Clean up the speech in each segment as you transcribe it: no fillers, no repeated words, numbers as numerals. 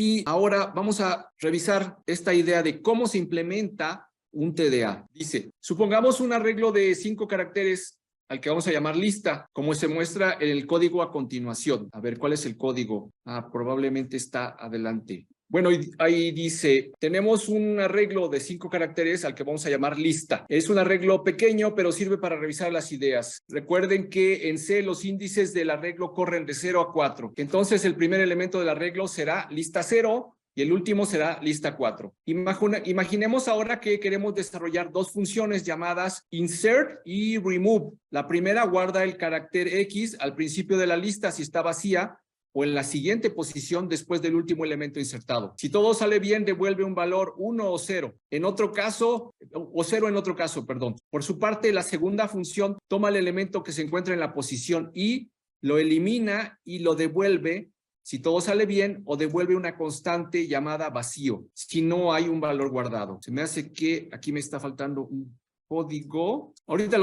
Y ahora vamos a revisar esta idea de cómo se implementa un TDA. Dice, supongamos un arreglo de 5 caracteres al que vamos a llamar lista, como se muestra en el código a continuación. A ver, ¿cuál es el código? Probablemente está adelante. Bueno, ahí dice, tenemos un arreglo de 5 caracteres al que vamos a llamar lista. Es un arreglo pequeño, pero sirve para revisar las ideas. Recuerden que en C los índices del arreglo corren de 0 a 4. Entonces, el primer elemento del arreglo será lista 0 y el último será lista 4. Imaginemos ahora que queremos desarrollar 2 funciones llamadas insert y remove. La primera guarda el carácter X al principio de la lista si está vacía, o en la siguiente posición después del último elemento insertado. Si todo sale bien, devuelve un valor 1 o 0. En otro caso, o 0 en otro caso, perdón. Por su parte, la segunda función toma el elemento que se encuentra en la posición Y, lo elimina y lo devuelve, si todo sale bien, o devuelve una constante llamada vacío, si no hay un valor guardado. Se me hace que aquí me está faltando un código. Ahorita,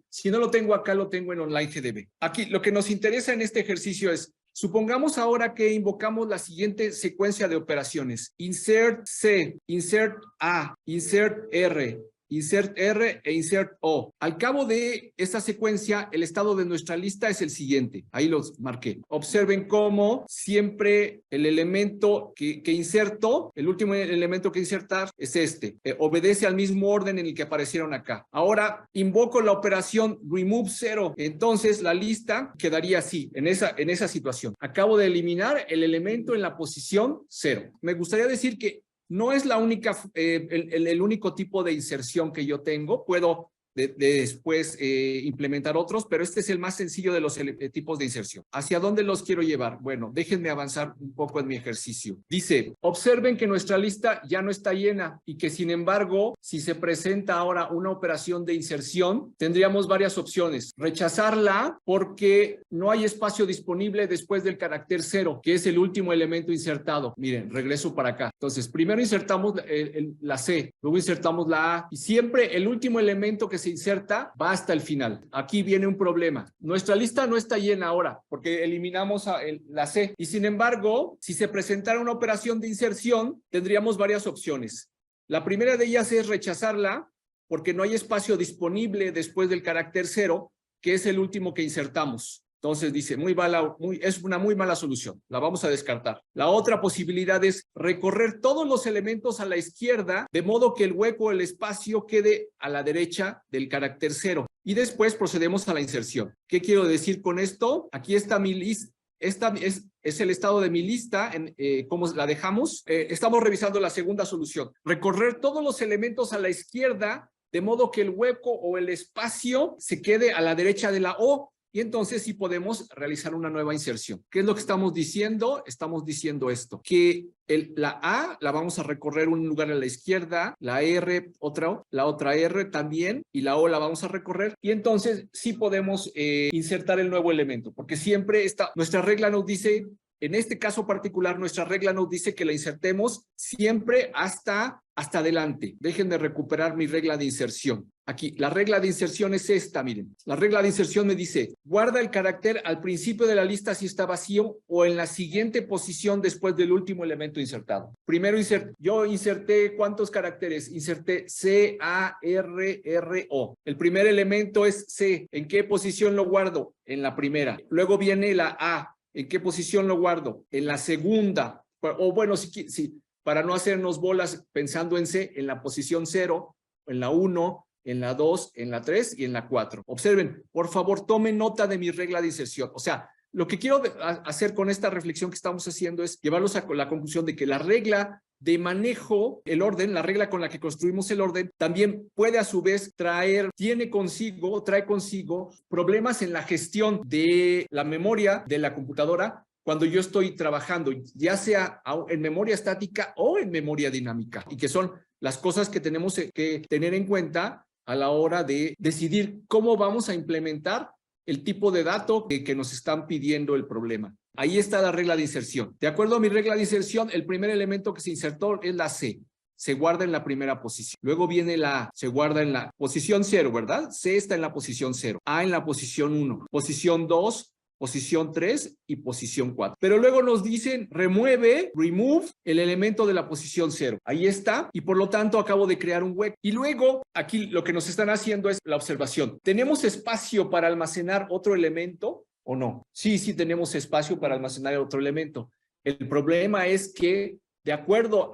si no lo tengo acá, lo tengo en OnlineGDB. Aquí, lo que nos interesa en este ejercicio es, supongamos ahora que invocamos la siguiente secuencia de operaciones. Insert C, insert A, insert R, insert R e insert O. Al cabo de esta secuencia, el estado de nuestra lista es el siguiente. Ahí los marqué. Observen cómo siempre el elemento que inserto, el último elemento que insertar es este. Obedece al mismo orden en el que aparecieron acá. Ahora invoco la operación remove 0. Entonces la lista quedaría así, en esa situación. Acabo de eliminar el elemento en la posición 0. Me gustaría decir que no es la única, el único tipo de inserción que yo tengo. Puedo después implementar otros, pero este es el más sencillo de los tipos de inserción. ¿Hacia dónde los quiero llevar? Bueno, déjenme avanzar un poco en mi ejercicio. Dice, observen que nuestra lista ya no está llena y que sin embargo, si se presenta ahora una operación de inserción, tendríamos varias opciones. Rechazarla porque no hay espacio disponible después del carácter 0, que es el último elemento insertado. Miren, regreso para acá. Entonces, primero insertamos la C, luego insertamos la A y siempre el último elemento que se inserta va hasta el final. Aquí viene un problema. Nuestra lista no está llena ahora porque eliminamos la C. Y sin embargo, si se presentara una operación de inserción, tendríamos varias opciones. La primera de ellas es rechazarla porque no hay espacio disponible después del carácter 0, que es el último que insertamos. Entonces dice, es una muy mala solución. La vamos a descartar. La otra posibilidad es recorrer todos los elementos a la izquierda, de modo que el hueco, el espacio, quede a la derecha del carácter 0. Y después procedemos a la inserción. ¿Qué quiero decir con esto? Aquí está mi lista. Esta es el estado de mi lista, ¿cómo la dejamos? Estamos revisando la segunda solución. Recorrer todos los elementos a la izquierda, de modo que el hueco o el espacio se quede a la derecha de la O. Y entonces sí podemos realizar una nueva inserción. ¿Qué es lo que estamos diciendo? Estamos diciendo esto, que la A la vamos a recorrer un lugar a la izquierda, la R la otra R también, y la O la vamos a recorrer. Y entonces sí podemos insertar el nuevo elemento, porque siempre nuestra regla nos dice, en este caso particular, nuestra regla nos dice que la insertemos siempre hasta adelante. Dejen de recuperar mi regla de inserción. Aquí, la regla de inserción es esta, miren. La regla de inserción me dice, guarda el carácter al principio de la lista si está vacío o en la siguiente posición después del último elemento insertado. Primero yo inserté, ¿cuántos caracteres? Inserté C, A, R, R, O. El primer elemento es C. ¿En qué posición lo guardo? En la primera. Luego viene la A. ¿En qué posición lo guardo? En la segunda. O bueno, si para no hacernos bolas pensando en C, en la posición 0, en la 1, en la 2, en la 3 y en la 4. Observen, por favor, tomen nota de mi regla de inserción. O sea, lo que quiero hacer con esta reflexión que estamos haciendo es llevarlos a la conclusión de que la regla de manejo, el orden, la regla con la que construimos el orden, también puede a su vez trae consigo problemas en la gestión de la memoria de la computadora cuando yo estoy trabajando, ya sea en memoria estática o en memoria dinámica, y que son las cosas que tenemos que tener en cuenta a la hora de decidir cómo vamos a implementar el tipo de dato que nos están pidiendo el problema. Ahí está la regla de inserción. De acuerdo a mi regla de inserción, el primer elemento que se insertó es la C. Se guarda en la primera posición. Luego viene la A, se guarda en la posición 0, ¿verdad? C está en la posición 0. A en la posición 1. Posición 2, posición 3 y posición 4. Pero luego nos dicen remove el elemento de la posición 0. Ahí está, y por lo tanto acabo de crear un hueco. Y luego aquí lo que nos están haciendo es la observación. ¿Tenemos espacio para almacenar otro elemento o no? Sí, sí tenemos espacio para almacenar otro elemento. El problema es que de acuerdo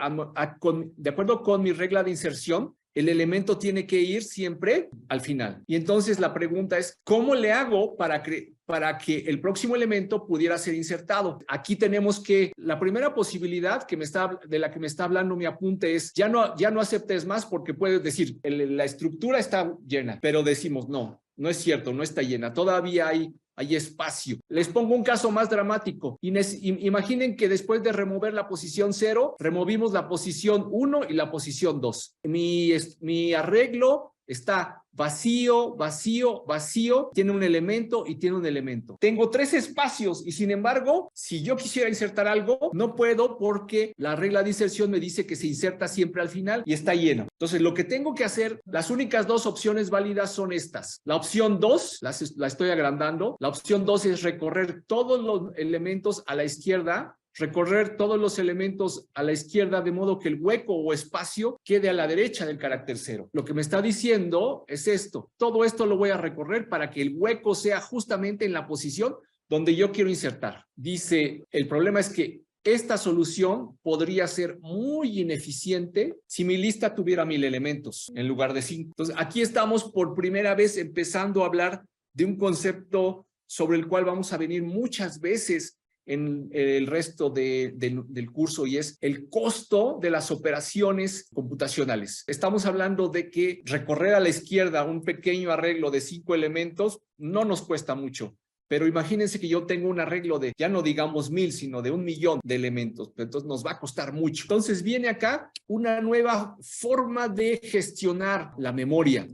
con mi regla de inserción, el elemento tiene que ir siempre al final. Y entonces la pregunta es, ¿cómo le hago para que el próximo elemento pudiera ser insertado? Aquí tenemos que, la primera posibilidad de la que me está hablando mi apunte es, ya no aceptes más porque puedes decir, la estructura está llena, pero decimos, no es cierto, no está llena, todavía hay espacio. Les pongo un caso más dramático. Imaginen que después de remover la posición 0, removimos la posición 1 y la posición 2. Mi arreglo está vacío, vacío, vacío, tiene un elemento y tiene un elemento. Tengo 3 espacios y sin embargo, si yo quisiera insertar algo, no puedo porque la regla de inserción me dice que se inserta siempre al final y está lleno. Entonces, lo que tengo que hacer, las únicas 2 opciones válidas son estas. La opción 2, la estoy agrandando, la opción 2 es recorrer todos los elementos a la izquierda, recorrer todos los elementos a la izquierda de modo que el hueco o espacio quede a la derecha del carácter 0. Lo que me está diciendo es esto. Todo esto lo voy a recorrer para que el hueco sea justamente en la posición donde yo quiero insertar. Dice, el problema es que esta solución podría ser muy ineficiente si mi lista tuviera 1000 elementos en lugar de 5. Entonces, aquí estamos por primera vez empezando a hablar de un concepto sobre el cual vamos a venir muchas veces en el resto del curso, y es el costo de las operaciones computacionales. Estamos hablando de que recorrer a la izquierda un pequeño arreglo de 5 elementos no nos cuesta mucho, pero imagínense que yo tengo un arreglo de, ya no digamos 1000, sino de 1.000.000 de elementos, entonces nos va a costar mucho. Entonces viene acá una nueva forma de gestionar la memoria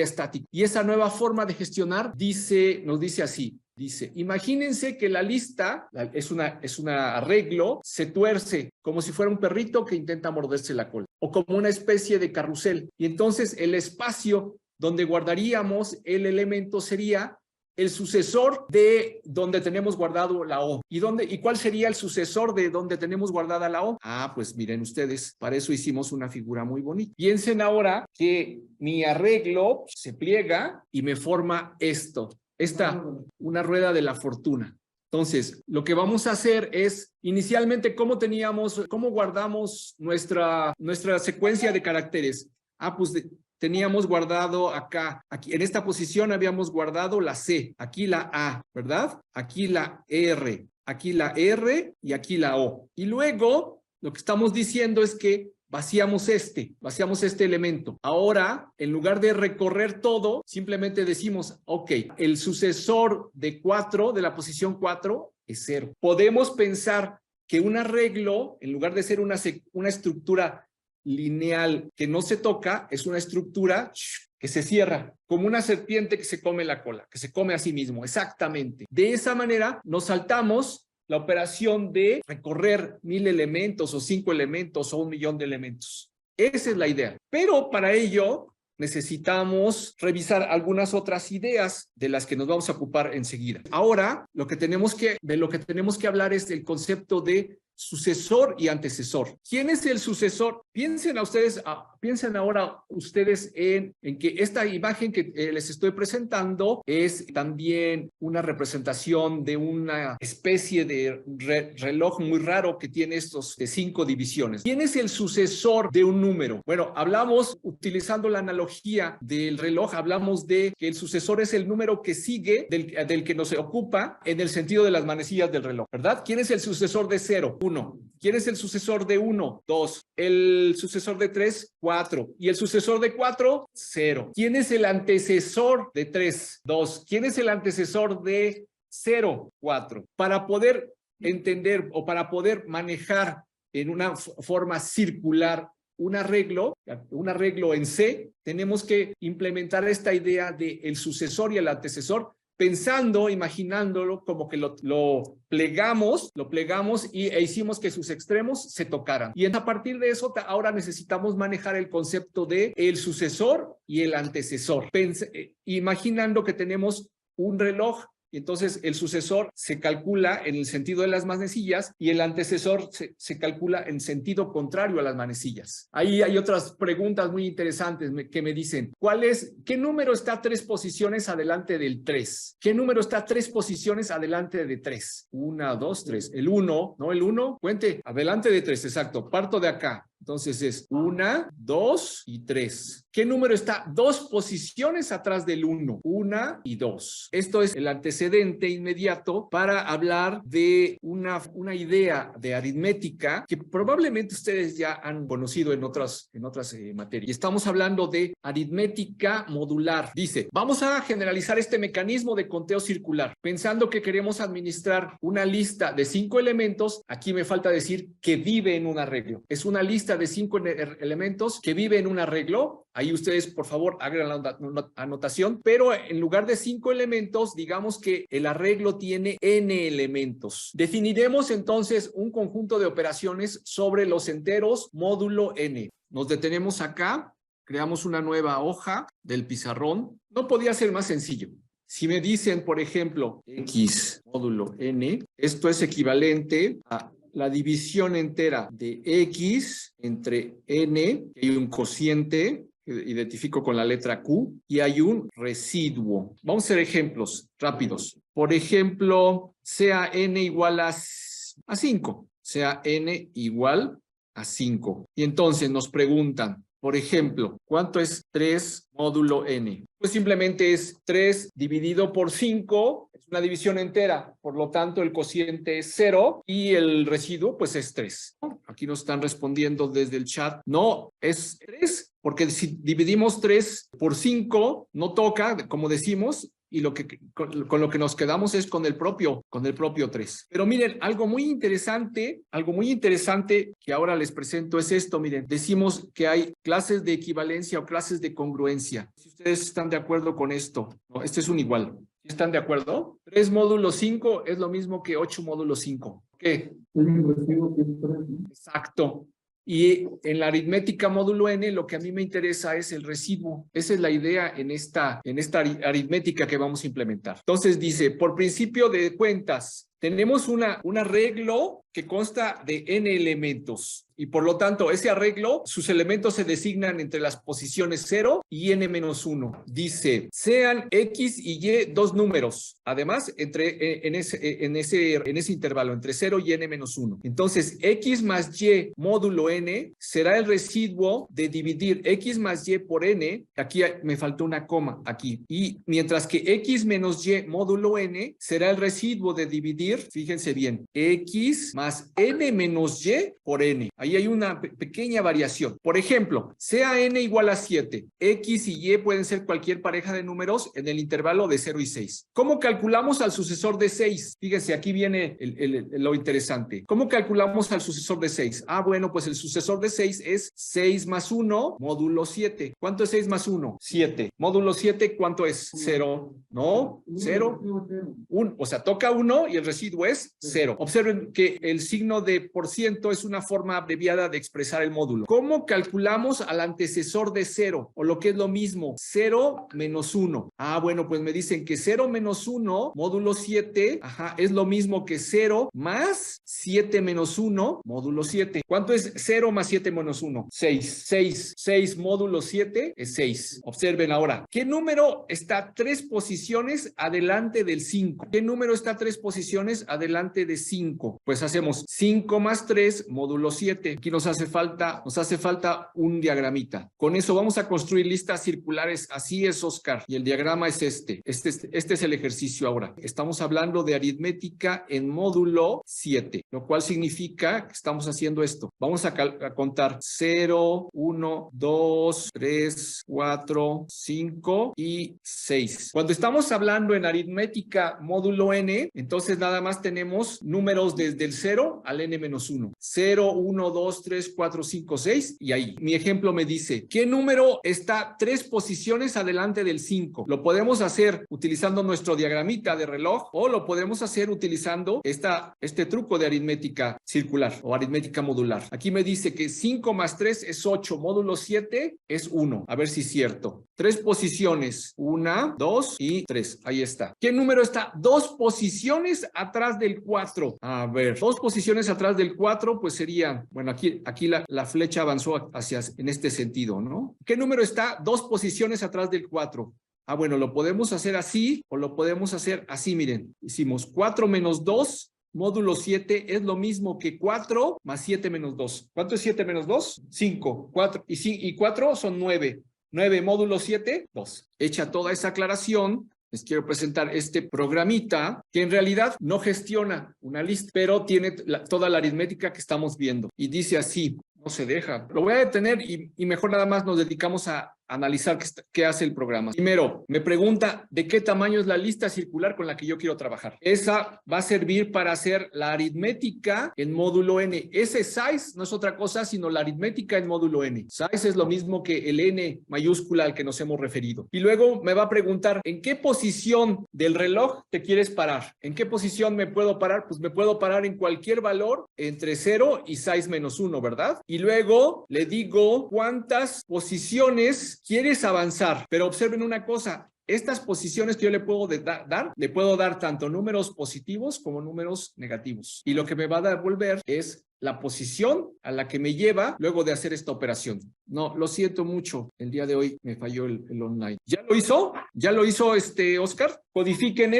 estática, y esa nueva forma de gestionar nos dice así. Dice, imagínense que la lista es un arreglo, se tuerce como si fuera un perrito que intenta morderse la cola, o como una especie de carrusel. Y entonces el espacio donde guardaríamos el elemento sería el sucesor de donde tenemos guardado la O. ¿Y cuál sería el sucesor de donde tenemos guardada la O? Ah, pues miren ustedes, para eso hicimos una figura muy bonita. Piensen ahora que mi arreglo se pliega y me forma esto. Una rueda de la fortuna. Entonces, lo que vamos a hacer es, inicialmente, ¿cómo guardamos nuestra secuencia de caracteres? Ah, pues teníamos guardado aquí en esta posición habíamos guardado la C, aquí la A, ¿verdad? Aquí la R y aquí la O. Y luego, lo que estamos diciendo es que vaciamos este elemento. Ahora, en lugar de recorrer todo, simplemente decimos, ok, el sucesor de 4, de la posición 4, es 0. Podemos pensar que un arreglo, en lugar de ser una estructura lineal que no se toca, es una estructura que se cierra, como una serpiente que se come la cola, que se come a sí mismo, exactamente. De esa manera, nos saltamos la operación de recorrer 1000 elementos o 5 elementos o 1.000.000 de elementos. Esa es la idea. Pero para ello necesitamos revisar algunas otras ideas de las que nos vamos a ocupar enseguida. Ahora, de lo que tenemos que hablar es del concepto de sucesor y antecesor. ¿Quién es el sucesor? Piensen ahora ustedes en que esta imagen que les estoy presentando es también una representación de una especie de reloj muy raro que tiene estos de 5 divisiones. ¿Quién es el sucesor de un número? Bueno, utilizando la analogía del reloj, hablamos de que el sucesor es el número que sigue del que nos ocupa en el sentido de las manecillas del reloj, ¿verdad? ¿Quién es el sucesor de 0? 1. ¿Quién es el sucesor de 1? 2. El sucesor de 3, 4. Y el sucesor de 4, 0. ¿Quién es el antecesor de 3? 2. ¿Quién es el antecesor de 0? 4. Para poder entender o para poder manejar en una forma circular un arreglo en C, tenemos que implementar esta idea de el sucesor y el antecesor, imaginándolo como que lo plegamos e hicimos que sus extremos se tocaran. Y a partir de eso, ahora necesitamos manejar el concepto de el sucesor y el antecesor. Imaginando que tenemos un reloj y entonces el sucesor se calcula en el sentido de las manecillas y el antecesor se calcula en sentido contrario a las manecillas. Ahí hay otras preguntas muy interesantes que me dicen, ¿qué número está 3 posiciones adelante del 3? ¿Qué número está 3 posiciones adelante de 3? 1, 2, 3. El 1, ¿no? El 1, cuente, adelante de 3, exacto. Parto de acá. Entonces es 1, 2 y 3. ¿Qué número está 2 posiciones atrás del 1? 1 y 2. Esto es el antecedente inmediato para hablar de una idea de aritmética que probablemente ustedes ya han conocido en otras materias. Y estamos hablando de aritmética modular. Dice, vamos a generalizar este mecanismo de conteo circular. Pensando que queremos administrar una lista de 5 elementos, aquí me falta decir que vive en un arreglo. Es una lista de 5 elementos que vive en un arreglo. Ahí ustedes, por favor, hagan la anotación, pero en lugar de 5 elementos, digamos que el arreglo tiene n elementos. Definiremos entonces un conjunto de operaciones sobre los enteros módulo n. Nos detenemos acá, creamos una nueva hoja del pizarrón. No podía ser más sencillo. Si me dicen, por ejemplo, x módulo n, esto es equivalente a la división entera de x entre n, hay un cociente que identifico con la letra Q y hay un residuo. Vamos a hacer ejemplos rápidos. Por ejemplo, sea n igual a 5, sea n igual a 5. Y entonces nos preguntan, por ejemplo, ¿cuánto es 3 módulo n? Pues simplemente es 3 dividido por 5, es una división entera, por lo tanto el cociente es 0 y el residuo pues es 3. Aquí nos están respondiendo desde el chat, no, es 3, porque si dividimos 3 por 5, no toca, como decimos, y con lo que nos quedamos es con el propio 3. Pero miren, algo muy interesante que ahora les presento es esto, miren, decimos que hay clases de equivalencia o clases de congruencia. Si ustedes están de acuerdo con esto, ¿no? Este es un igual. ¿Están de acuerdo? 3 módulo 5 es lo mismo que 8 módulo 5. ¿Qué? Exacto. Y en la aritmética módulo n, lo que a mí me interesa es el residuo. Esa es la idea en esta aritmética que vamos a implementar. Entonces dice, por principio de cuentas, tenemos un arreglo que consta de n elementos y por lo tanto ese arreglo, sus elementos se designan entre las posiciones 0 y n-1. Dice, sean x y y dos números. Además, en ese intervalo, entre 0 y n-1. Entonces, x más y módulo n será el residuo de dividir x más y por n. Aquí me faltó una coma, aquí. Y mientras que x menos y módulo n será el residuo de dividir, fíjense bien, x más n menos y por n. Ahí hay una pequeña variación. Por ejemplo, sea n igual a 7, x y y pueden ser cualquier pareja de números en el intervalo de 0 y 6. ¿Cómo calculamos al sucesor de 6? Fíjense, aquí viene lo interesante. ¿Cómo calculamos al sucesor de 6? Ah, bueno, pues el sucesor de 6 es 6 más 1 módulo 7. ¿Cuánto es 6 más 1? 7. Módulo 7, ¿cuánto es? 0. ¿No? 0. 1. O sea, toca 1 y el residuo es 0. Observen que el signo de por ciento es una forma abreviada de expresar el módulo. ¿Cómo calculamos al antecesor de 0? O lo que es lo mismo, 0 menos 1. Ah, bueno, pues me dicen que 0 menos 1, módulo 7, es lo mismo que 0 más 7 menos 1, módulo 7. ¿Cuánto es 0 más 7 menos 1? 6. 6 módulo 7 es 6. Observen ahora, ¿qué número está 3 posiciones adelante del 5? ¿Qué número está 3 posiciones adelante de 5? Pues hacemos 5 más 3 módulo 7. Aquí nos hace falta un diagramita. Con eso vamos a construir listas circulares. Así es, Oscar. Y el diagrama es este. Este es el ejercicio ahora. Estamos hablando de aritmética en módulo 7, lo cual significa que estamos haciendo esto. Vamos a contar 0, 1, 2, 3, 4, 5 y 6. Cuando estamos hablando en aritmética módulo n, entonces nada nada más tenemos números desde el 0 al n-1. 0, 1, 2, 3, 4, 5, 6 y ahí. Mi ejemplo me dice, ¿qué número está 3 posiciones adelante del 5? Lo podemos hacer utilizando nuestro diagramita de reloj o lo podemos hacer utilizando este truco de aritmética circular o aritmética modular. Aquí me dice que 5 más 3 es 8, módulo 7 es 1. A ver si es cierto. 3 posiciones, 1, 2 y 3. Ahí está. ¿Qué número está 2 posiciones atrás del 4? A ver, 2 posiciones atrás del 4, pues sería, bueno, aquí la flecha avanzó en este sentido, ¿no? ¿Qué número está 2 posiciones atrás del 4? Ah, bueno, lo podemos hacer así o lo podemos hacer así, miren. Hicimos 4 menos 2. Módulo 7 es lo mismo que 4 más 7 menos 2. ¿Cuánto es 7 menos 2? 5. 4. Y 4 son 9. 9 módulo 7, 2. Hecha toda esa aclaración, les quiero presentar este programita que en realidad no gestiona una lista, pero tiene toda la aritmética que estamos viendo. Y dice así, no se deja. Lo voy a detener y mejor nada más nos dedicamos a analizar qué hace el programa. Primero, me pregunta de qué tamaño es la lista circular con la que yo quiero trabajar. Esa va a servir para hacer la aritmética en módulo n. Ese size no es otra cosa sino la aritmética en módulo n. Size es lo mismo que el n mayúscula al que nos hemos referido. Y luego me va a preguntar ¿en qué posición del reloj te quieres parar? ¿En qué posición me puedo parar? Pues me puedo parar en cualquier valor entre 0 y size menos 1, ¿verdad? Y luego le digo cuántas posiciones quieres avanzar, pero observen una cosa, estas posiciones que yo le puedo dar tanto números positivos como números negativos. Y lo que me va a devolver es la posición a la que me lleva luego de hacer esta operación. No, lo siento mucho, el día de hoy me falló el online. ¿Ya lo hizo? ¿Ya lo hizo Oscar? Codifiquen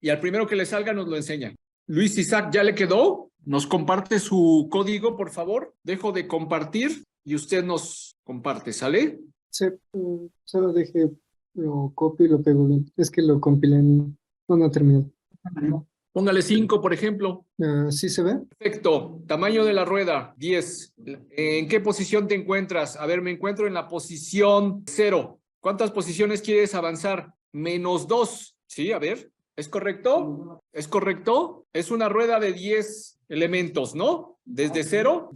y al primero que le salga nos lo enseña. Luis Isaac, ¿ya le quedó? ¿Nos comparte su código, por favor? Dejo de compartir y usted nos comparte, ¿sale? Sí, solo dejé, lo copio y lo pego bien. Es que lo compilé no terminó. Póngale 5, por ejemplo. ¿Sí se ve? Perfecto. Tamaño de la rueda, 10. ¿En qué posición te encuentras? A ver, me encuentro en la posición 0. ¿Cuántas posiciones quieres avanzar? Menos 2. Sí, a ver. ¿Es correcto? ¿Es correcto? Es una rueda de 10 elementos, ¿no? Desde 0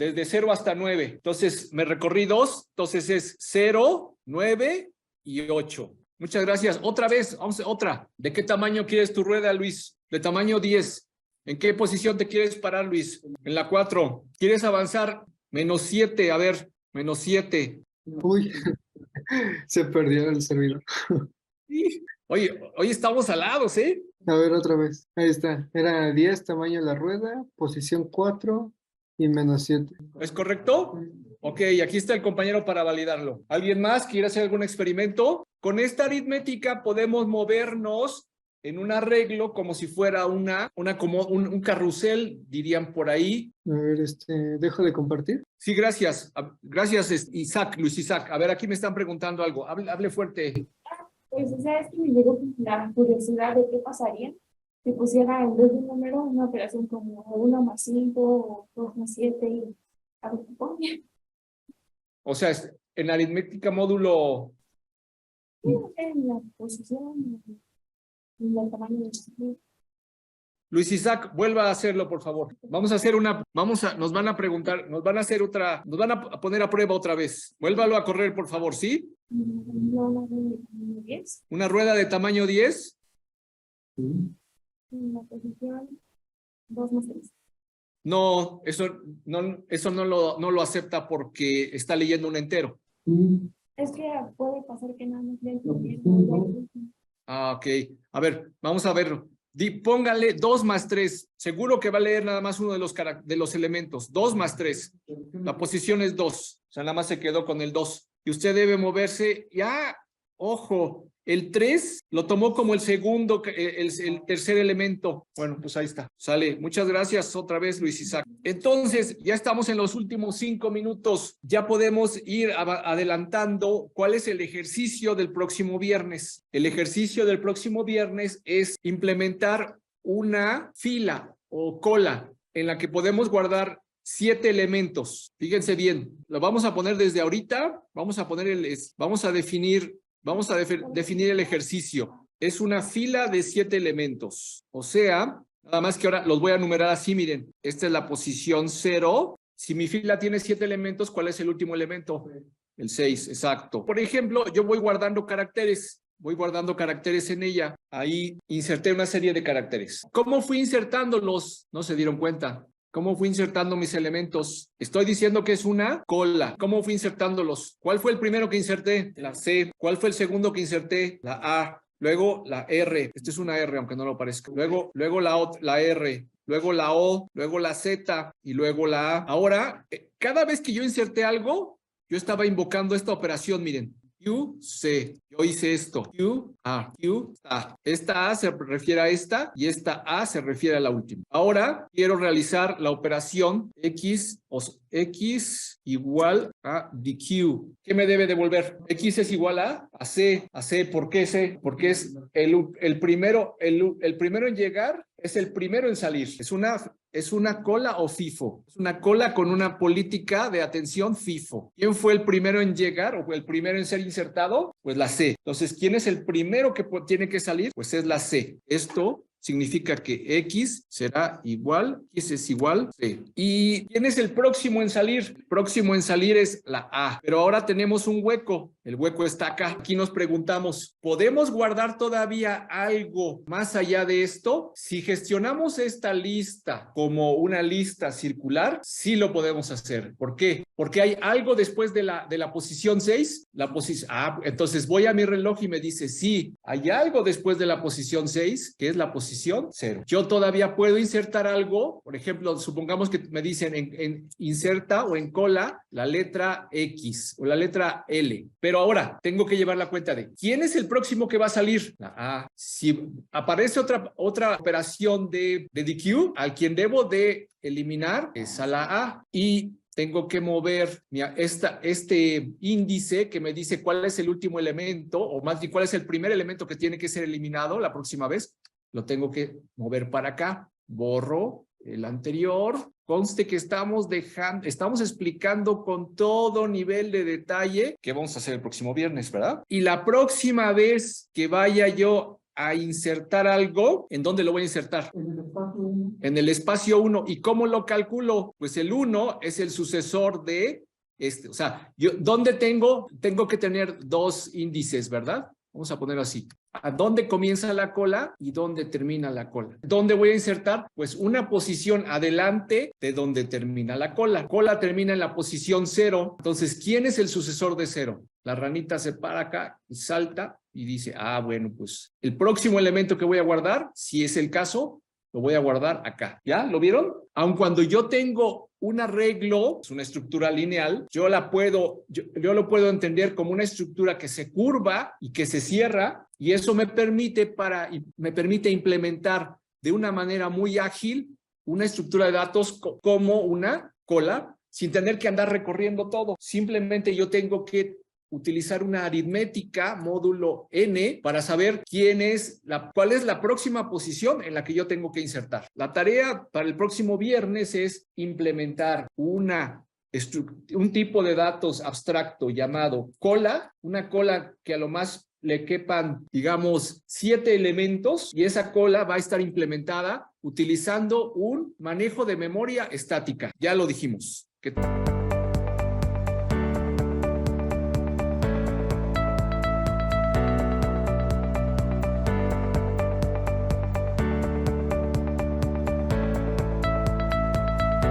hasta 9. Entonces, me recorrí 2. Entonces es 0, 9 y 8. Muchas gracias. Otra vez, vamos a otra. ¿De qué tamaño quieres tu rueda, Luis? De tamaño 10. ¿En qué posición te quieres parar, Luis? En la 4. ¿Quieres avanzar? Menos 7. A ver, menos 7. Uy, se perdió el servidor. Sí. Oye, hoy estamos alados, ¿eh? A ver, otra vez. Ahí está. Era 10, tamaño de la rueda, posición 4 y menos 7. ¿Es correcto? Ok, aquí está el compañero para validarlo. ¿Alguien más quiere hacer algún experimento? Con esta aritmética podemos movernos en un arreglo como si fuera como un carrusel, dirían por ahí. A ver, ¿dejo de compartir? Sí, gracias. Gracias, Luis Isaac. A ver, aquí me están preguntando algo. Hable fuerte. Pues, ¿sabes que me llegó la curiosidad de qué pasaría si pusiera en vez de un número una operación como 1 más 5 o 2 más 7 y a ver qué pone? O sea, en aritmética módulo... En la posición, en el tamaño del... Luis Isaac, vuelva a hacerlo, por favor. Nos van a preguntar, nos van a poner a prueba otra vez. Vuélvalo a correr, por favor, ¿sí? No, 10. ¿Una rueda de tamaño 10? En la posición 2 más 3. No, eso no lo acepta porque está leyendo un entero. Es que puede pasar que nada más le... Ah, ok. A ver, vamos a verlo. Póngale 2 más 3. Seguro que va a leer nada más uno de los elementos. 2 más 3. La posición es 2. O sea, nada más se quedó con el 2. Y usted debe moverse. Ya, ojo, el 3 lo tomó como el segundo, el tercer elemento. Bueno, pues ahí está. Sale. Muchas gracias otra vez, Luis Isaac. Entonces, ya estamos en los últimos 5 minutos. Ya podemos ir adelantando cuál es el ejercicio del próximo viernes. El ejercicio del próximo viernes es implementar una fila o cola en la que podemos guardar 7 elementos. Fíjense bien, lo vamos a poner desde ahorita. Vamos a definir el ejercicio. Es una fila de 7 elementos. O sea, Nada más que ahora los voy a numerar así, miren. Esta es la posición 0. Si mi fila tiene 7 elementos, ¿cuál es el último elemento? El 6, exacto. Por ejemplo, yo voy guardando caracteres. Voy guardando caracteres en ella. Ahí inserté una serie de caracteres. ¿Cómo fui insertándolos? No se dieron cuenta. ¿Cómo fui insertando mis elementos? Estoy diciendo que es una cola. ¿Cómo fui insertándolos? ¿Cuál fue el primero que inserté? La C. ¿Cuál fue el segundo que inserté? La A. Luego la R. Esta es una R, aunque no lo parezca. Luego la R. Luego la O. Luego la Z. Y luego la A. Ahora, cada vez que yo inserté algo, yo estaba invocando esta operación, miren. Q, C. Yo hice esto. Q, A. Q, A. Esta A se refiere a esta y esta A se refiere a la última. Ahora quiero realizar la operación X igual a DQ. ¿Qué me debe devolver? X es igual a C. A C, ¿por qué C? Porque es el primero en llegar, es el primero en salir. Es una cola o FIFO. Es una cola con una política de atención FIFO. ¿Quién fue el primero en llegar o el primero en ser insertado? Pues la C. Entonces, ¿quién es el primero que tiene que salir? Pues es la C. Esto significa que X será igual, X es igual C. ¿Y quién es el próximo en salir? El próximo en salir es la A. Pero ahora tenemos un hueco. El hueco está acá. Aquí nos preguntamos, ¿podemos guardar todavía algo más allá de esto? Si gestionamos esta lista como una lista circular, sí lo podemos hacer. ¿Por qué? Porque hay algo después de la posición 6. Entonces voy a mi reloj y me dice, sí, hay algo después de la posición 6, que es la posición 0. Yo todavía puedo insertar algo. Por ejemplo, supongamos que me dicen en inserta o en cola la letra X o la letra L. Pero ahora tengo que llevar la cuenta de ¿quién es el próximo que va a salir? La A. Si aparece otra operación de DQ, al quien debo de eliminar es a la A. Y tengo que mover este índice que me dice cuál es el último elemento, o más bien cuál es el primer elemento que tiene que ser eliminado la próxima vez. Lo tengo que mover para acá. Borro el anterior. Conste que estamos explicando con todo nivel de detalle qué vamos a hacer el próximo viernes, ¿verdad? Y la próxima vez que vaya yo a insertar algo, ¿en dónde lo voy a insertar? En el espacio 1. En el espacio 1. ¿Y cómo lo calculo? Pues el 1 es el sucesor de este. O sea, ¿dónde tengo que tener dos índices, ¿verdad? Vamos a poner así. ¿A dónde comienza la cola y dónde termina la cola? ¿Dónde voy a insertar? Pues una posición adelante de donde termina la cola. Cola termina en la posición 0. Entonces, ¿quién es el sucesor de 0? La ranita se para acá y salta y dice, bueno, pues el próximo elemento que voy a guardar, si es el caso, lo voy a guardar acá. ¿Ya? ¿Lo vieron? Aun cuando yo tengo un arreglo, es una estructura lineal, yo lo puedo entender como una estructura que se curva y que se cierra, y eso me permite implementar de una manera muy ágil una estructura de datos como una cola, sin tener que andar recorriendo todo. Simplemente yo tengo que utilizar una aritmética módulo n para saber cuál es la próxima posición en la que yo tengo que insertar. La tarea para el próximo viernes es implementar un tipo de datos abstracto llamado cola, una cola que a lo más le quepan, digamos, 7 elementos, y esa cola va a estar implementada utilizando un manejo de memoria estática. Ya lo dijimos.